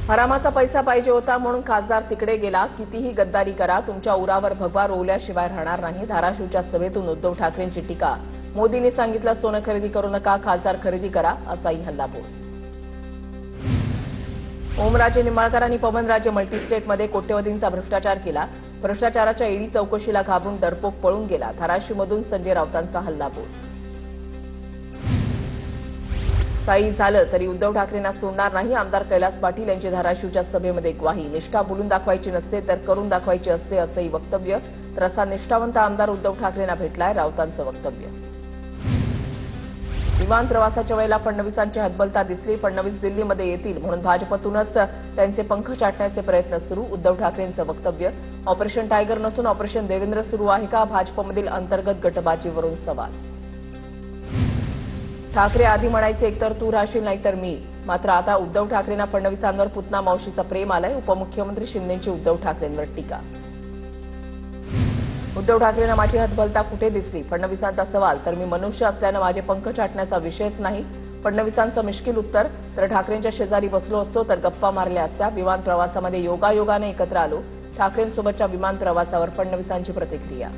हरामाचा पैसा पाहिजे होता म्हणून खासदार तिकडे गेला. कितीही गद्दारी करा, तुमच्या उरावर भगवा रोवल्याशिवाय राहणार नाही. धाराशिवच्या सभेतून उद्धव ठाकरेंची टीका. मोदींनी सांगितलं सोनं खरेदी करू नका, खासदार खरेदी करा, असाही हल्लाबोल. ओमराजे निंबाळकरांनी पवनराजे मल्टीस्टेटमध्ये कोट्यवधींचा भ्रष्टाचार केला. भ्रष्टाचाराच्या ईडी चौकशीला घाबरून डरपोक पळून गेला. धाराशिवमधून संजय राऊतांचा हल्लाबोल. काही झालं तरी उद्धव ठाकरेंना सोडणार नाही. आमदार कैलास पाटील यांची धाराशिवच्या सभेमध्ये ग्वाही. निष्ठा बोलून दाखवायची नसते तर करून दाखवायची असते, असंही वक्तव्य. तर असा निष्ठावंत आमदार उद्धव ठाकरेंना भेटलाय, राऊतांचं वक्तव्य. विमान प्रवासाच्या वेळेला फडणवीसांची हतबलता दिसली. फडणवीस दिल्लीमध्ये येतील म्हणून भाजपतूनच त्यांचे पंख चाटण्याचे प्रयत्न सुरू. उद्धव ठाकरेंचं वक्तव्य. ऑपरेशन टायगर नसून ऑपरेशन देवेंद्र सुरू आहे का? भाजपमधील अंतर्गत गटबाजीवरून सवाल. ठाकरे आधी म्हणायचे एकतर तू राहशील नाहीतर मी. मात्र आता उद्धव ठाकरेंना फडणवीसांवर पुतना मावशीचा प्रेम आलाय. उपमुख्यमंत्री शिंदेंची उद्धव ठाकरेंवर टीका. उद्धव ठाकरेंना माझी हतबलता कुठे दिसली? फडणवीसांचा सवाल. तर मी मनुष्य असल्यानं माझे पंख चाटण्याचा विषयच नाही. फडणवीसांचं मिश्किल उत्तर. तर ठाकरेंच्या शेजारी बसलो असतो तर गप्पा मारल्या असत्या. विमान प्रवासामध्ये योगायोगाने एकत्र आलो. ठाकरेंसोबतच्या विमान प्रवासावर फडणवीसांची प्रतिक्रिया.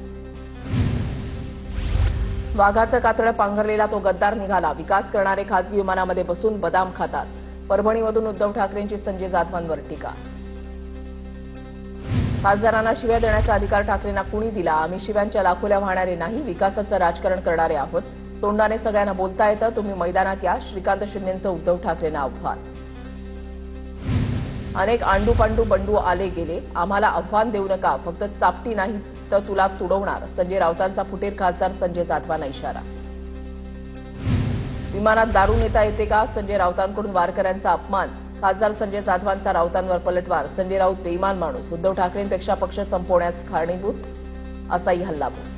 वाघाचं कातडं पांघरलेला तो गद्दार निघाला. विकास करणारे खासगी विमानामध्ये बसून बदाम खातात. परभणीमधून उद्धव ठाकरेंची संजय जाधवांवर टीका. खासदारांना शिव्या देण्याचा अधिकार ठाकरेंना कुणी दिला? आम्ही शिव्यांच्या लाखोल्या वाहणारे नाही, विकासाचं राजकारण करणारे आहोत. तोंडाने सगळ्यांना बोलता येतं, तुम्ही मैदानात या. श्रीकांत शिंदेंचं उद्धव ठाकरेंना आव्हान. अनेक आंडू पांडू बंडू आले गेले, आम्हाला आव्हान देऊ नका. फक्त चापटी नाही तर तुला तुडवणार. संजय राऊतांचा फुटीर खासदार संजय जाधवांना इशारा. विमानात दारू नेता येते का? संजय राऊतांकडून वारकऱ्यांचा अपमान. खासदार संजय जाधवांचा राऊतांवर पलटवार. संजय राऊत बेईमान माणूस. उद्धव ठाकरेंपेक्षा पक्ष संपवण्यास कारणीभूत, असाही हल्लाबोल.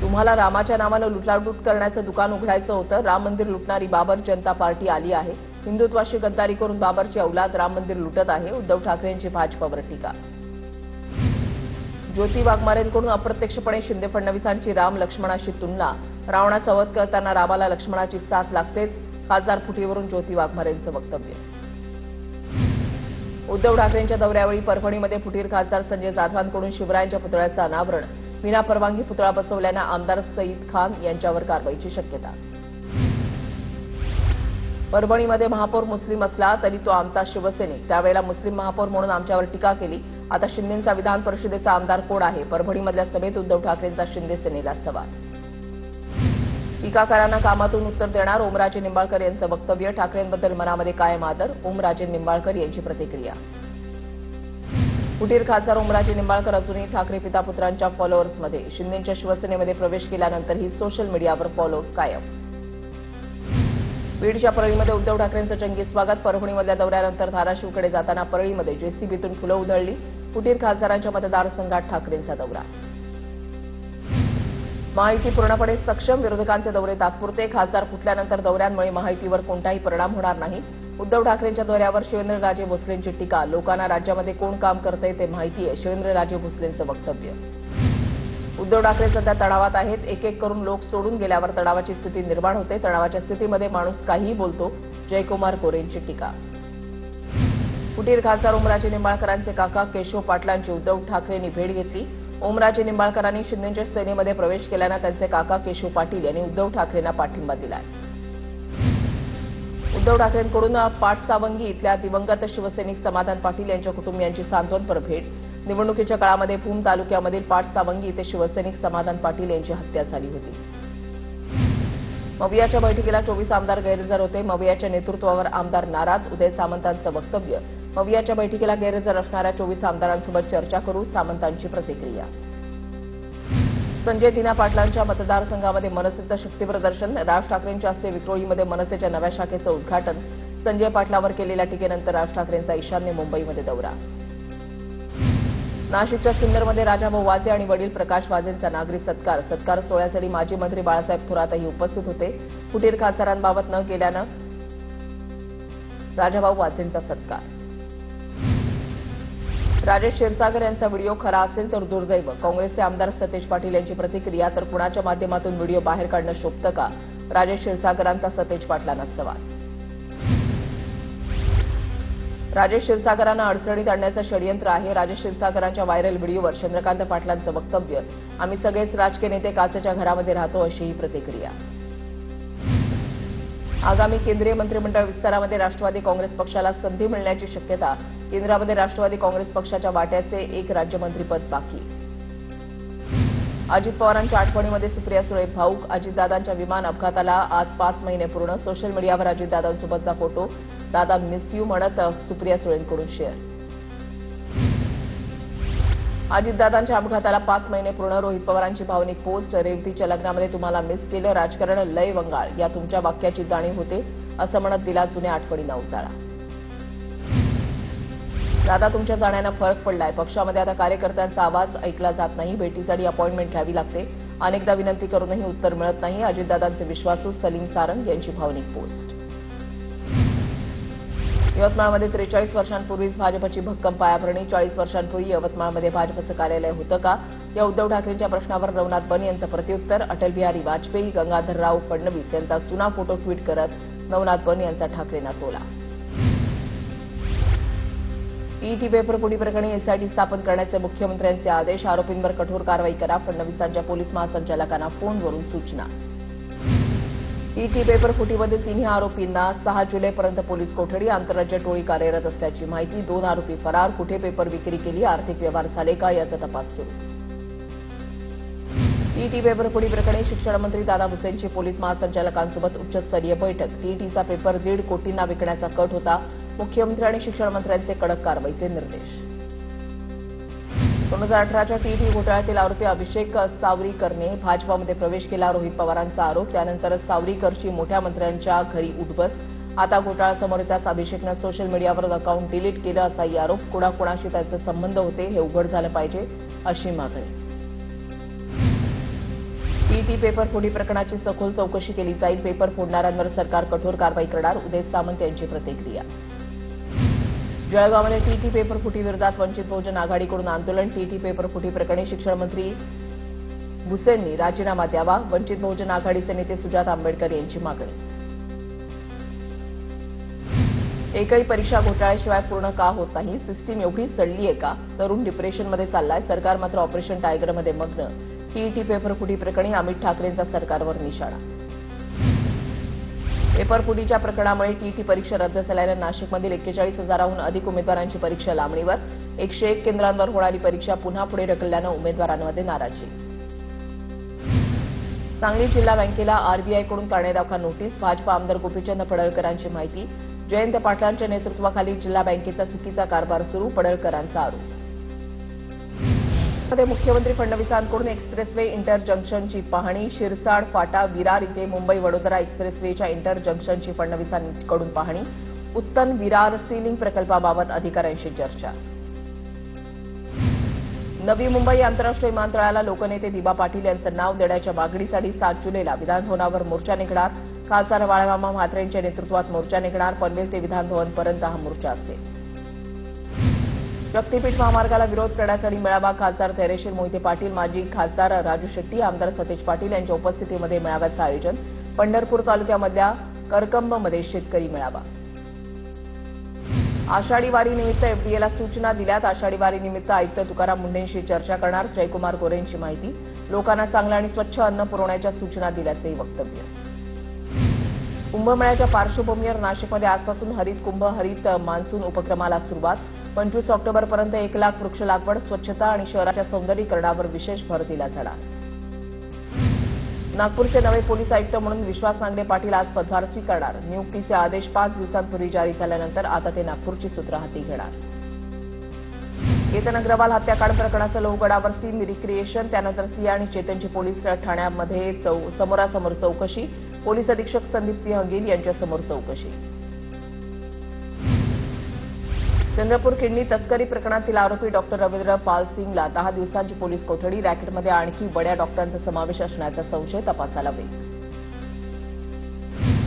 तुम्हाला रामाच्या नावानं लुटालूट करण्याचं दुकान उघडायचं होतं. राम मंदिर लुटणारी बाबर जनता पार्टी आली आहे. हिंदुत्वाशी गद्दारी करून बाबरची औलाद राम मंदिर लुटत आहे. उद्धव ठाकरेंची भाजपवर टीका. ज्योती वाघमारेंकडून अप्रत्यक्षपणे शिंदे फडणवीसांची राम लक्ष्मणाशी तुलना. रावणाचा वध करताना रामाला लक्ष्मणाची साथ लागतेच. खासदार फुटीवरून ज्योती वाघमारेंचं वक्तव्य. उद्धव ठाकरेंच्या दौऱ्यावेळी परभणीमध्ये फुटीर खासदार संजय जाधवांकडून शिवरायांच्या पुतळ्याचं अनावरण. विना परवानगी पुतळा बसवल्यानं आमदार सईद खान यांच्यावर कारवाईची शक्यता. परभणीमध्ये महापौर मुस्लिम असला तरी तो आमचा शिवसैनिक. त्यावेळेला मुस्लिम महापौर म्हणून आमच्यावर टीका केली. आता शिंदेंचा विधान परिषदेचा आमदार कोण आहे? परभणीमधल्या सभेत उद्धव ठाकरेंचा शिंदे सेनेला सवाल. टीकाकारांना कामातून उत्तर देणार. ओमराजे निंबाळकर यांचं वक्तव्य. ठाकरेंबद्दल मनामध्ये कायम आदर. ओमराजे निंबाळकर यांची प्रतिक्रिया. फुटीर खासदार ओमराजे निंबाळकर अजूनही ठाकरे पिता पुत्रांच्या फॉलोअर्समध्ये. शिंदेंच्या शिवसेनेमध्ये प्रवेश केल्यानंतरही सोशल मीडियावर फॉलो कायम. बीडच्या परळीमध्ये उद्धव ठाकरेंचं जंगी स्वागत. परभणीमधल्या दौऱ्यानंतर धाराशिवकडे जाताना परळीमध्ये जेसीबीतून फुलं उधळली. फुटीर खासदारांच्या मतदारसंघात ठाकरेंचा दौरा. महायुती पूर्णपणे सक्षम. विरोधकांचे दौरे तात्पुरते. खासदार फुटल्यानंतर दौऱ्यांमुळे महायुतीवर कोणताही परिणाम होणार नाही. उद्धव ठाकरेंच्या दौऱ्यावर शिवेंद्रराजे भोसलेंची टीका. लोकांना राज्यामध्ये कोण काम करतंय ते माहिती आहे. शिवेंद्रराजे भोसलेंचं वक्तव्य. उद्धव ठाकरे सध्या तणावात आहेत. एक एक करून लोक सोडून गेल्यावर तणावाची स्थिती निर्माण होते. तणावाच्या स्थितीमध्ये माणूस काहीही बोलतो. जयकुमार गोरेंची टीका. फुटीर खासदार ओमराजे निंबाळकरांचे काका केशव पाटलांची उद्धव ठाकरेंनी भेट घेतली. ओमराजे निंबाळकरांनी शिंदेच्या सेनेमध्ये प्रवेश केल्यानं त्यांचे काका केशव पाटील यांनी उद्धव ठाकरेंना पाठिंबा दिलाय. उद्धव ठाकरेंकडून पाटसावंगी इथल्या दिवंगत शिवसैनिक समाधान पाटील यांच्या कुटुंबियांची सांत्वनपर भेट. निवडणुकीच्या काळामध्ये भूम तालुक्यामधील पाटसावंगी इथे शिवसैनिक समाधान पाटील यांची हत्या झाली होती. मवियाच्या बैठकीला 24 आमदार गैरहजर होते. मवियाच्या नेतृत्वावर आमदार नाराज. उदय सामंतांचं वक्तव्य. मवियाच्या बैठकीला गैरहजर असणाऱ्या 24 आमदारांसोबत चर्चा करू, सामंतांची प्रतिक्रिया. संजय दिना पाटलांच्या मतदारसंघामध्ये मनसेचं शक्तीप्रदर्शन. राज ठाकरेंच्या हस्ते विक्रोळीमध्ये मनसेच्या नव्या शाखेचं उद्घाटन. संजय पाटलावर केलेल्या टीकेनंतर राज ठाकरेंचा ईशान्य मुंबईमध्ये दौरा. नाशिकच्या सिन्नरमध्ये राजाभाऊ वाजे आणि वडील प्रकाश वाजेंचा नागरी सत्कार. सत्कार सोहळ्यासाठी माजी मंत्री बाळासाहेब थोरातही उपस्थित होते. फुटीर खासदारांबाबत न गेल्यानं राजाभाऊ वाजेंचा सत्कार. राजेश क्षीरसागर यांचा व्हिडिओ खरा असेल तर दुर्दैव. काँग्रेसचे आमदार सतेज पाटील यांची प्रतिक्रिया. तर कुणाच्या माध्यमातून व्हिडिओ बाहेर काढणं शोभतं का? राजेश क्षीरसागरांचा सतेज पाटलांना सवाल. राजेश क्षीरसागरांना अडचणीत आणण्याचं षडयंत्र आहे. राजेश क्षीरसागरांच्या व्हायरल व्हिडिओवर चंद्रकांत पाटलांचं वक्तव्य, आम्ही सगळेच राजकीय नेते काचेच्या घरामध्ये राहतो, अशीही प्रतिक्रिया. आगामी केंद्रीय मंत्रिमंडळ विस्तारामध्ये राष्ट्रवादी काँग्रेस पक्षाला संधी मिळण्याची शक्यता. केंद्रामध्ये राष्ट्रवादी काँग्रेस पक्षाच्या वाट्याचे एक राज्यमंत्रीपद बाकी. अजित पवारांच्या आठवणीमध्ये सुप्रिया सुळे भाऊक. अजितदादांच्या विमान अपघाताला आज 5 महिने पूर्ण. सोशल मीडियावर अजितदादांसोबतचा फोटो. दादा मिस यू म्हणत सुप्रिया सुळेंकडून शेअर. अजितदादांच्या अपघाताला 5 महिने पूर्ण. रोहित पवारांची भावनिक पोस्ट. रेवतीच्या लग्नामध्ये तुम्हाला मिस केलं. राजकारण लय वंगाळ. या तुमच्या वाक्याची जाणीव होते, असं म्हणत दिला जुन्या आठवणींना उजाळा. दादा, तुमच्या जाण्यानं फरक पडलाय. पक्षामध्ये आता कार्यकर्त्यांचा आवाज ऐकला जात नाही. भेटीसाठी अपॉइंटमेंट घ्यावी लागते. अनेकदा विनंती करूनही उत्तर मिळत नाही. अजितदादांचे विश्वासू सलीम सारंग यांची भावनिक पोस्ट. यवतमाळमध्ये 43 वर्षांपूर्वीच भाजपची भक्कम पायाभरणी. 40 वर्षांपूर्वी यवतमाळमध्ये भाजपचं कार्यालय होतं का, या उद्धव ठाकरेंच्या प्रश्नावर नवनाथ बन यांचं प्रत्युत्तर. अटल बिहारी वाजपेयी, गंगाधरराव फडणवीस यांचा जुना फोटो ट्विट करत नवनाथ बन यांचा ठाकरेंना टोला. ईटी पेपरफुटी प्रकरणी एसआयटी स्थापन करण्याचे मुख्यमंत्र्यांचे आदेश. आरोपींवर कठोर कारवाई करा. फडणवीसांच्या पोलीस महासंचालकांना फोनवरून सूचना. ईटी पेपरफुटीमधील 3 आरोपींना 6 जुलैपर्यंत पोलीस कोठडी. आंतरराज्य टोळी कार्यरत असल्याची माहिती. 2 आरोपी फरार. कुठे पेपर विक्री केली, आर्थिक व्यवहार झाले का, याचा तपास सुरू. ईटी पेपरफुटी प्रकरणी शिक्षण मंत्री दादा भुसेंची पोलीस महासंचालकांसोबत उच्चस्तरीय बैठक. टीईटीचा पेपर 1.5 कोटींना विकण्याचा कट होता. मुख्यमंत्री आणि शिक्षण मंत्र्यांचे कडक कारवाईचे निर्देश. 2018च्या टीईटी घोटाळ्यातील आरोपी अभिषेक सावरीकरने भाजपामध्ये प्रवेश केला. रोहित पवारांचा आरोप. त्यानंतर सावरीकरची मोठ्या मंत्र्यांच्या घरी उठबस. आता घोटाळा समोर येताच अभिषेकनं सोशल मीडियावर अकाउंट डिलीट केलं, असाही आरोप. कुणाकुणाशी त्यांचे संबंध होते हे उघड झालं पाहिजे, अशी मागणी. ईटी पेपरफोडी प्रकरणाची सखोल चौकशी केली जाईल. पेपर फोडणाऱ्यांवर सरकार कठोर कारवाई करणार. उदय सामंत यांची प्रतिक्रिया. जळगावमध्ये टीटी पेपरफुटी विरोधात वंचित बहुजन आघाडीकडून आंदोलन. टीटी पेपरफुटी प्रकरणी शिक्षण मंत्री भुसेंनी राजीनामा द्यावा. वंचित बहुजन आघाडीचे नेते सुजात आंबेडकर यांची मागणी. एकही परीक्षा घोटाळ्याशिवाय पूर्ण का होत नाही? सिस्टीम एवढी सडली आहे का? तरुण डिप्रेशनमध्ये चाललाय. सरकार मात्र ऑपरेशन टायगरमध्ये मग्न. टीईटी पेपरफुटी प्रकरणी अमित ठाकरेंचा सरकारवर निशाणा. पेपरफुटीच्या प्रकरणामुळे टीईटी परीक्षा रद्द झाल्यानं नाशिकमधील 41,000हून अधिक उमेदवारांची परीक्षा लांबणीवर. 101 केंद्रांवर होणारी परीक्षा पुन्हा पुढे ढकलल्यानं उमेदवारांमध्ये नाराजी. सांगली जिल्हा बँकेला आरबीआयकडून कारणे नोटीस. भाजपा आमदार गोपीचंद पडळकरांची माहिती. जयंत पाटलांच्या नेतृत्वाखाली जिल्हा बँकेचा चुकीचा कारभार सुरू. पडळकरांचा आरोप. मुख्यमंत्री फडणवीसांकडून एक्सप्रेसवे इंटर जंक्शनची पाहणी. शिरसाड फाटा विरार इथे मुंबई वडोदरा एक्सप्रेसवेच्या इंटर जंक्शनची फडणवीसांकडून पाहणी. उत्तन विरार सीलिंग प्रकल्पाबाबत अधिकाऱ्यांशी चर्चा. नवी मुंबई आंतरराष्ट्रीय विमानतळाला लोकनेते दिबा पाटील यांचं नाव देण्याच्या मागणीसाठी 7 जुलैला विधानभवनावर मोर्चा निघणार. खासदार बाळामामा म्हात्रेंच्या नेतृत्वात मोर्चा निघणार. पनवेल ते विधानभवनपर्यंत हा मोर्चा असेल. शक्तीपीठ महामार्गाला विरोध करण्यासाठी मेळावा. खासदार धैर्यशील मोहिते पाटील, माजी खासदार राजू शेट्टी, आमदार सतेज पाटील यांच्या उपस्थितीमध्ये मेळाव्याचं आयोजन. पंढरपूर तालुक्यामधल्या करकंबमध्ये शेतकरी मेळावा. आषाढी वारीनिमित्त एफडीएला सूचना दिल्यात. आषाढी वारीनिमित्त आयुक्त तुकाराम मुंढेंशी चर्चा करणार. जयकुमार गोरेंची माहिती. लोकांना चांगलं आणि स्वच्छ अन्न पुरवण्याच्या सूचना दिल्याचंही वक्तव्य. कुंभमेळ्याच्या पार्श्वभूमीवर नाशिकमध्ये आजपासून हरित कुंभ हरित मान्सून उपक्रमाला सुरुवात. 25 ऑक्टोबरपर्यंत 1 लाख वृक्ष लागवड. स्वच्छता आणि शहराच्या सौंदर्यीकरणावर विशेष भर दिला जाणार. नागपूरचे नवे पोलीस आयुक्त म्हणून विश्वास नांगरे पाटील आज पदभार स्वीकारणार. नियुक्तीचे आदेश 5 दिवसांपूर्वी जारी झाल्यानंतर आता ते नागपूरची सूत्र हाती घेणार. केतन अग्रवाल हत्याकांड प्रकरणाचं लोहगडावर सीन रिक्रिएशन. त्यानंतर सिया आणि चेतनची पोलीस ठाण्यामध्ये समोरासमोर चौकशी. पोलीस अधीक्षक संदीप सिंह गिल यांच्यासमोर चौकशी. चंद्रपूर किडनी तस्करी प्रकरणातील आरोपी डॉक्टर रवींद्र पाल सिंगला 10 दिवसांची पोलीस कोठडी. रॅकेटमध्ये आणखी बड्या डॉक्टरांचा समावेश असण्याचा संशय. तपासाला वेग.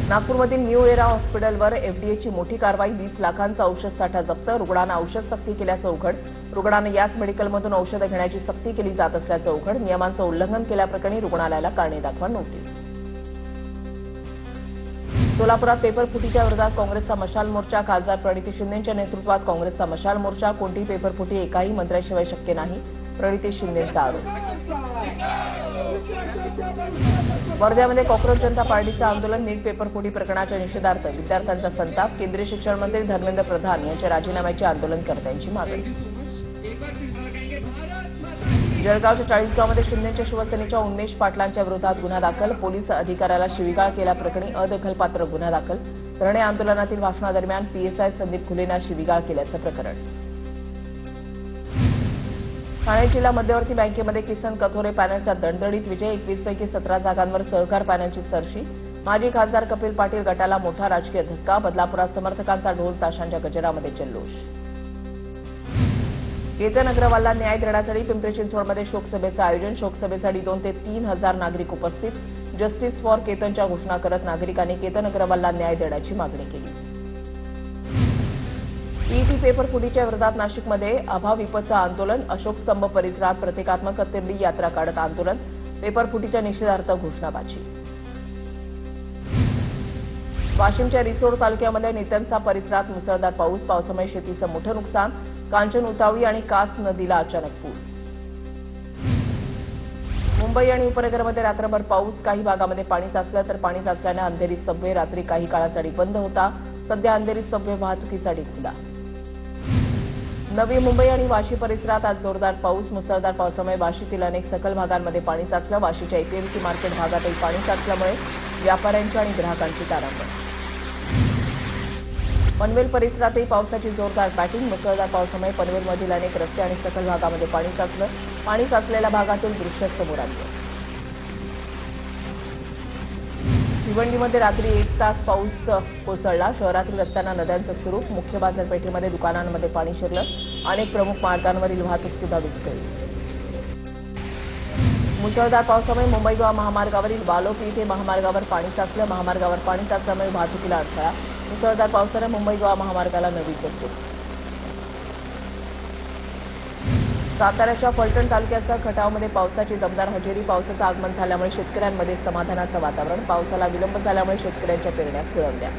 नागपूरमधील न्यू एरा हॉस्पिटलवर एफडीएची मोठी कारवाई. 20 लाखांचा औषध साठा जप्त. रुग्णांना औषध सक्ती केल्याचं उघड. रुग्णांना याच मेडिकलमधून औषधं घेण्याची सक्ती केली जात असल्याचं उघड. नियमांचं उल्लंघन केल्याप्रकरणी रुग्णालयाला कारणे दाखवा नोटीस. सोलापुरात पेपर फुटीच्या विरोधात काँग्रेसचा मशाल मोर्चा. खासदार प्रणिती शिंदेच्या नेतृत्वात काँग्रेसचा मशाल मोर्चा. कोणतीही पेपरफुटी एकाही मंत्र्याशिवाय शक्य नाही, प्रणिती शिंदेचा आरोप. वर्ध्यामध्ये कॉक्रोच जनता पार्टीचं आंदोलन. नीट पेपरफुटी प्रकरणाच्या निषेधार्थ विद्यार्थ्यांचा संताप. केंद्रीय शिक्षण मंत्री धर्मेंद्र प्रधान यांच्या राजीनाम्याची आंदोलनकर्त्यांची मागणी. जळगावच्या चाळीसगावमध्ये शिंदेच्या शिवसेनेच्या उन्मेष पाटलांच्या विरोधात गुन्हा दाखल. पोलीस अधिकाऱ्याला शिवीगाळ केल्याप्रकरणी अदखलपात्र गुन्हा दाखल. धरणे आंदोलनातील भाषणादरम्यान पीएसआय संदीप खुलेंना शिवीगाळ केल्याचं प्रकरण. ठाणे जिल्हा मध्यवर्ती बँकेमध्ये किसन कथोरे पॅनलचा दणदणीत विजय. 21 पैकी 17 जागांवर सहकार पॅनलची सरशी. माजी खासदार कपिल पाटील गटाला मोठा राजकीय धक्का. बदलापुरात समर्थकांचा ढोल ताशांच्या गजरामध्ये जल्लोष. केतन अग्रवालला न्याय देण्यासाठी पिंपरी चिंचवडमध्ये शोकसभेचं आयोजन. शोकसभेसाठी 2 ते 3 हजार नागरिक उपस्थित. जस्टिस फॉर केतनच्या घोषणा करत नागरिकांनी केतन अग्रवालला न्याय देण्याची मागणी केली. ईटी पेपर फुटीच्या विरोधात नाशिकमध्ये अभाविपचं आंदोलन. अशोक स्तंभ परिसरात प्रतिकात्मक तिरडी यात्रा काढत आंदोलन. पेपर फुटीच्या निषेधार्थ घोषणाबाजी. वाशिमच्या रिसोड तालुक्यामध्ये नितनसा परिसरात मुसळधार पाऊस. पावसामुळे शेतीचं मोठं नुकसान. कांचन उतावळी आणि कास नदीला अचानक पूर. मुंबई आणि उपनगरमध्ये रात्रभर पाऊस. काही भागामध्ये पाणी साचलं तर पाणी साचल्यानं अंधेरी सबवे रात्री काही काळासाठी बंद होता. सध्या अंधेरी सबवे वाहतुकीसाठी खुला. नवी मुंबई आणि वाशी परिसरात आज जोरदार पाऊस. मुसळधार पावसामुळे वाशीतील अनेक सखल भागांमध्ये पाणी साचलं. वाशीच्या एपीएमसी मार्केट भागातही पाणी साचल्यामुळे व्यापाऱ्यांची आणि ग्राहकांची तारांबळ. पनवेल परिसरातही पावसाची जोरदार बॅटिंग. मुसळधार पावसामुळे पनवेलमधील अनेक रस्ते आणि सखल भागामध्ये पाणी साचलं. पाणी साचलेल्या भागातील दृश्य समोर आलं. भिवंडीमध्ये रात्री 1 तास पाऊस कोसळला. शहरातील रस्त्यांना नद्यांचं स्वरूप. मुख्य बाजारपेठेमध्ये दुकानांमध्ये पाणी शिरलं. अनेक प्रमुख मार्गांवरील वाहतूक सुद्धा विस्कळीत. मुसळधार पावसामुळे मुंबई गोवा महामार्गावरील वालोपी इथे महामार्गावर पाणी साचलं. महामार्गावर पाणी साचल्यामुळे वाहतुकीला अडथळा. मुसळधार पावसाने मुंबई गोवा महामार्गाला नदीचं स्वरूप. साताऱ्याच्या फलटण तालुक्यासह खटावमध्ये पावसाची दमदार हजेरी. पावसाचं आगमन झाल्यामुळे शेतकऱ्यांमध्ये समाधानाचं वातावरण. पावसाला विलंब झाल्यामुळे शेतकऱ्यांच्या पेरण्या खुळवल्या.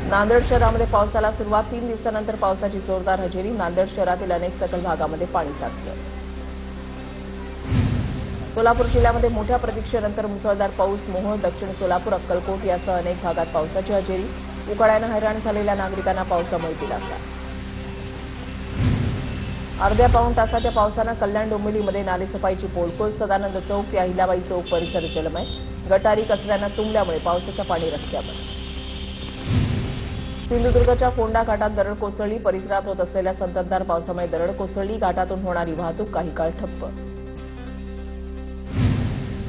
नांदेड शहरामध्ये पावसाला सुरुवात. 3 दिवसानंतर पावसाची जोरदार हजेरी. नांदेड शहरातील अनेक सखल भागामध्ये पाणी साचलं. सोलापूर जिल्ह्यामध्ये मोठ्या प्रतीक्षेनंतर मुसळधार पाऊस. मोहोळ, दक्षिण सोलापूर, अक्कलकोट यासह अनेक भागात पावसाची हजेरी. उकाड्यानं हैराण झालेल्या नागरिकांना पावसामुळे दिलासा. अर्ध्या पाऊण तासाच्या पावसानं कल्याण डोंबिवलीमध्ये नालेसफाईची पोलखोल. सदानंद चौक ते अहिल्याबाई चौक परिसर जलमय. गटारी कचऱ्यानं तुंबल्यामुळे पावसाचं पाणी रस्त्यावर. सिंधुदुर्गच्या फोंडा घाटात दरड कोसळली. परिसरात होत असलेल्या संततधार पावसामुळे दरड कोसळली. घाटातून होणारी वाहतूक काही काळ ठप्प.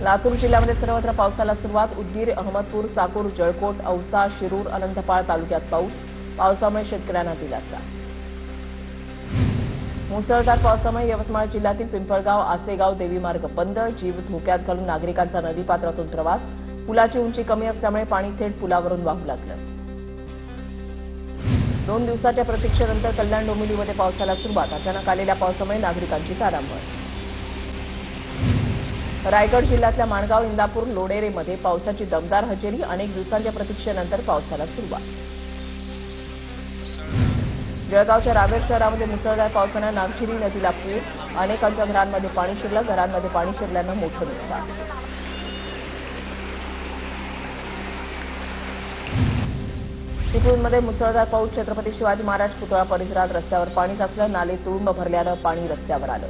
लातूर जिल्ह्यामध्ये सर्वत्र पावसाला सुरुवात. उदगीर, अहमदपूर, चाकूर, जळकोट, औसा, शिरूर, अनंतपाळ तालुक्यात पाऊस. पावसामुळे शेतकऱ्यांना दिलासा. मुसळधार पावसामुळे यवतमाळ जिल्ह्यातील पिंपळगाव, आसेगाव, देवी मार्ग बंद. जीव धोक्यात घालून नागरिकांचा नदीपात्रातून प्रवास. पुलाची उंची कमी असल्यामुळे पाणी थेट पुलावरून वाहू लागलं. 2 दिवसाच्या प्रतीक्षेनंतर कल्याण डोंबिवलीमध्ये पावसाला सुरुवात. अचानक आलेल्या पावसामुळे नागरिकांची तारांबळ. रायगड जिल्ह्यातल्या माणगाव, इंदापूर, लोणेरेमध्ये पावसाची दमदार हजेरी. अनेक दिवसांच्या प्रतीक्षेनंतर पावसाला सुरुवात. जळगावच्या रावेर शहरामध्ये मुसळधार पावसानं नागझिरी नदीला पूर. अनेकांच्या घरांमध्ये पाणी शिरलं. घरांमध्ये पाणी शिरल्यानं मोठं नुकसान. चिपळूणमध्ये मुसळधार पाऊस. छत्रपती शिवाजी महाराज पुतळा परिसरात रस्त्यावर पाणी साचलं. नाले तुडुंब भरल्यानं पाणी रस्त्यावर आलं.